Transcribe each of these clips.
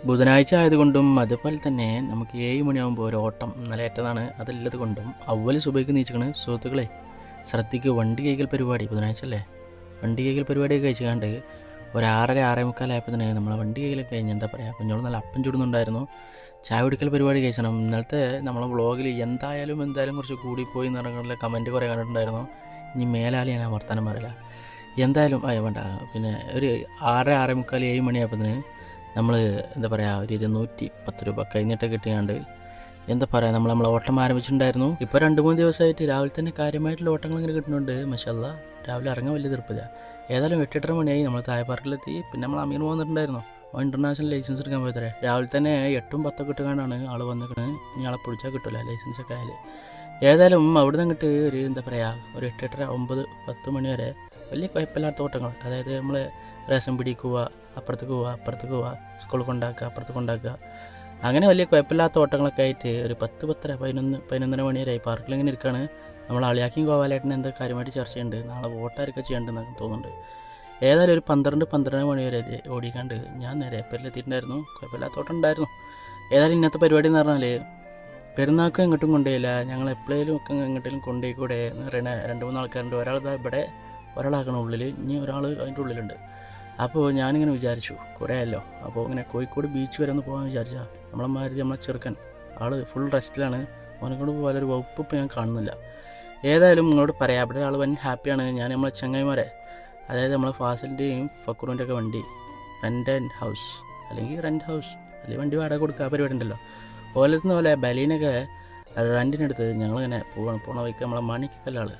ബുധനാഴ്ച ആയതുകൊണ്ടും അതുപോലെ തന്നെ നമുക്ക് 7 മണിയാകുമ്പോൾ ഒരു ഓട്ടം ഇന്നലെ ഏറ്റതാണ്. അതുള്ളത് കൊണ്ടും അവല് സുബൈക്ക് നീച്ചിക്കണ്. സുഹൃത്തുക്കളെ ശ്രദ്ധിക്കുക, വണ്ടി കൈകൾ പരിപാടി ബുധനാഴ്ച അല്ലേ, വണ്ടി കൈകൾ പരിപാടിയൊക്കെ കഴിച്ചുകൊണ്ട് ഒരു 6:30 6:45 തന്നെ നമ്മളെ വണ്ടി കൈകളൊക്കെ കഴിഞ്ഞ് എന്താ പറയുക, കുഞ്ഞോട് നല്ല അപ്പം ചുടുന്നുണ്ടായിരുന്നു. ചായ കുടിക്കൽ പരിപാടി കഴിച്ചണം. ഇന്നലത്തെ നമ്മളെ വ്ളോഗിൽ എന്തായാലും കുറച്ച് കൂടിപ്പോയി എന്ന് പറഞ്ഞിട്ടുള്ള കമൻറ്റ് കുറേ കണ്ടിട്ടുണ്ടായിരുന്നു. ഇനി മേലാൽ ഞാൻ വർത്താനം പറയില്ല. എന്തായാലും വേണ്ട. പിന്നെ ഒരു 6:30 6:45 7 മണിയായപ്പോൾ നമ്മൾ എന്താ പറയുക ഒരു 210 രൂപ കഴിഞ്ഞിട്ട് കിട്ടിയാണ്ട് എന്താ പറയുക നമ്മളെ ഓട്ടം ആരംഭിച്ചിട്ടുണ്ടായിരുന്നു. ഇപ്പോൾ 2-3 ദിവസമായിട്ട് രാവിലെ തന്നെ കാര്യമായിട്ടുള്ള ഓട്ടങ്ങൾ ഇങ്ങനെ കിട്ടുന്നുണ്ട്. മാഷാല്ലാ, രാവിലെ ഇറങ്ങാൻ വലിയ തീർപ്പില്ല. ഏതായാലും 8-8:30 മണിയായി. നമ്മൾ താഴെ പാർക്കിലെത്തി. പിന്നെ നമ്മൾ അമീർ വന്നിട്ടുണ്ടായിരുന്നു. ഇൻ്റർനാഷണൽ ലൈസൻസ് എടുക്കാൻ പോയതേ. രാവിലെ തന്നെ 8ഉം 10 ഇട്ടുകൊണ്ടാണ് ആൾ വന്നിരിക്കുന്നത്. ഇനി ആളെ പിടിച്ചാൽ കിട്ടില്ല ലൈസൻസൊക്കെ ആയാൽ. ഏതായാലും അവിടെ നിന്ന് അങ്ങോട്ട് ഒരു എന്താ പറയുക ഒരു 8-8:30 9 10 മണി വരെ വലിയ കുഴപ്പമില്ലാത്ത ഓട്ടങ്ങൾ. അതായത് നമ്മൾ രസം പിടിക്കുക, അപ്പുറത്തേക്ക് പോവുക, സ്കൂളിൽ കൊണ്ടാക്കുക, അപ്പുറത്ത് കൊണ്ടാക്കുക, അങ്ങനെ വലിയ കുഴപ്പമില്ലാത്ത ഓട്ടങ്ങളൊക്കെ ആയിട്ട് ഒരു 10 10:30 11 മണി വരെ പാർക്കിൽ ഇങ്ങനെ ഇരിക്കുകയാണ്. നമ്മൾ അളിയാക്കിയും ഗോപാലേട്ടൻ എന്താ കാര്യമായിട്ട് ചർച്ച ചെയ്യുന്നുണ്ട്. നാളെ വോട്ടാരൊക്കെ ചെയ്യേണ്ടതെന്ന് തോന്നുന്നുണ്ട്. ഏതായാലും ഒരു 12 മണി വരെ ഓടിക്കാണ്ട് ഞാൻ നേരെ പേരിലെത്തിയിട്ടുണ്ടായിരുന്നു. കുഴപ്പമില്ലാത്ത ഓട്ടം ഉണ്ടായിരുന്നു. ഏതായാലും ഇന്നത്തെ പരിപാടി എന്ന് പറഞ്ഞാൽ പെരുന്നാൾക്കും എങ്ങോട്ടും കൊണ്ടുപോയില്ല. ഞങ്ങൾ എപ്പോഴേലും ഒക്കെ എങ്ങോട്ടേലും കൊണ്ടുപോയിക്കൂടെ എന്ന് പറയുന്ന 2-3 ആൾക്കാരുണ്ട്. ഒരാൾ ഇവിടെ ഒരാളാക്കണ ഉള്ളിൽ, ഇനി ഒരാൾ അതിൻ്റെ ഉള്ളിലുണ്ട്. അപ്പോൾ ഞാനിങ്ങനെ വിചാരിച്ചു കുറേ അല്ലോ, അപ്പോൾ ഇങ്ങനെ കോഴിക്കോട് ബീച്ച് വരെ ഒന്ന് പോകാൻ വിചാരിച്ചാൽ നമ്മളെ ചെറുക്കൻ ആൾ ഫുൾ റെസ്റ്റിലാണ്. അവനെ കൊണ്ട് പോകാനൊരു വകുപ്പ് ഇപ്പോൾ ഞാൻ കാണുന്നില്ല. ഏതായാലും നിങ്ങളോട് പറയാം, അവിടെ ആൾ വൻ ഹാപ്പിയാണ്. ഞാൻ നമ്മളെ ചങ്ങായിമാരെ, അതായത് നമ്മളെ ഫാസിലിൻ്റെയും ഫക്രൂൻ്റെ ഒക്കെ വണ്ടി റെൻ്റ് ഹൗസ് അല്ലെങ്കിൽ വണ്ടി വാടക കൊടുക്കുക പരിപാടി ഉണ്ടല്ലോ. ഓലത്തുന്ന പോലെ ബലീനൊക്കെ റെൻറ്റിനെടുത്ത് ഞങ്ങളിങ്ങനെ പോണ വഴിക്ക് നമ്മളെ മാണിക്കല്ല ആൾ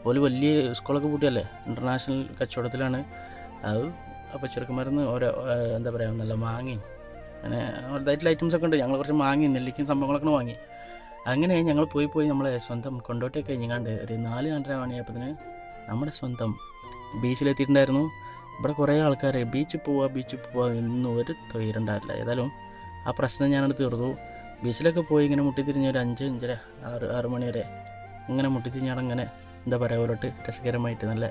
ഓല് വലിയ സ്കൂളൊക്കെ പൂട്ടിയല്ലേ, ഇൻ്റർനാഷണൽ കച്ചവടത്തിലാണ് അത്. അപ്പോൾ ചെറുക്കന്മാരെന്ന് ഓരോ എന്താ പറയുക നല്ല മാങ്ങയും അങ്ങനെ അതായിട്ടുള്ള ഐറ്റംസൊക്കെ ഉണ്ട്. ഞങ്ങൾ കുറച്ച് മാങ്ങി നെല്ലിക്കും സംഭവങ്ങളൊക്കെ വാങ്ങി. അങ്ങനെ ഞങ്ങൾ പോയി നമ്മളെ സ്വന്തം കൊണ്ടോട്ടൊക്കെ കഴിഞ്ഞാണ്ട് ഒരു 4-4:30 മണിയായപ്പോൾ നമ്മുടെ സ്വന്തം ബീച്ചിലെത്തിയിട്ടുണ്ടായിരുന്നു. ഇവിടെ കുറേ ആൾക്കാർ ബീച്ചിൽ പോവുക ഇന്നും ഒരു തൊഴിലുണ്ടാവില്ല. ഏതായാലും ആ പ്രശ്നം ഞാനത് തീർന്നു. ബീച്ചിലൊക്കെ പോയി ഇങ്ങനെ മുട്ടിത്തിരിഞ്ഞ് ഒരു 5 5:30 6 മണി വരെ ഇങ്ങനെ മുട്ടിത്തിരിഞ്ഞാടങ്ങനെ എന്താ പറയുക ഓരോട്ട് രസകരമായിട്ട് നല്ല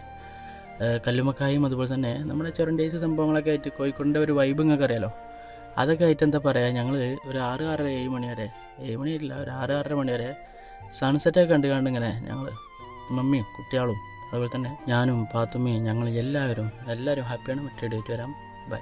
കല്ലുമക്കായും അതുപോലെ തന്നെ നമ്മുടെ ചൊരണ്ടേസ് സംഭവങ്ങളൊക്കെ ആയിട്ട് കോഴിക്കോടിൻ്റെ ഒരു വൈബ് നിങ്ങൾക്ക് അറിയാലോ. അതൊക്കെ ആയിട്ട് എന്താ പറയുക ഞങ്ങൾ ഒരു 6-6:30 7 മണി വരെ 7 മണിയില്ല ഒരു 6-6:30 മണി വരെ സൺസെറ്റൊക്കെ കണ്ട് ഇങ്ങനെ ഞങ്ങൾ മമ്മിയും കുട്ടികളും അതുപോലെ തന്നെ ഞാനും പാത്തുമ്മയും ഞങ്ങൾ എല്ലാവരും ഹാപ്പിയാണ്. മറ്റേ ഡേറ്റ് വരാം. ബൈ.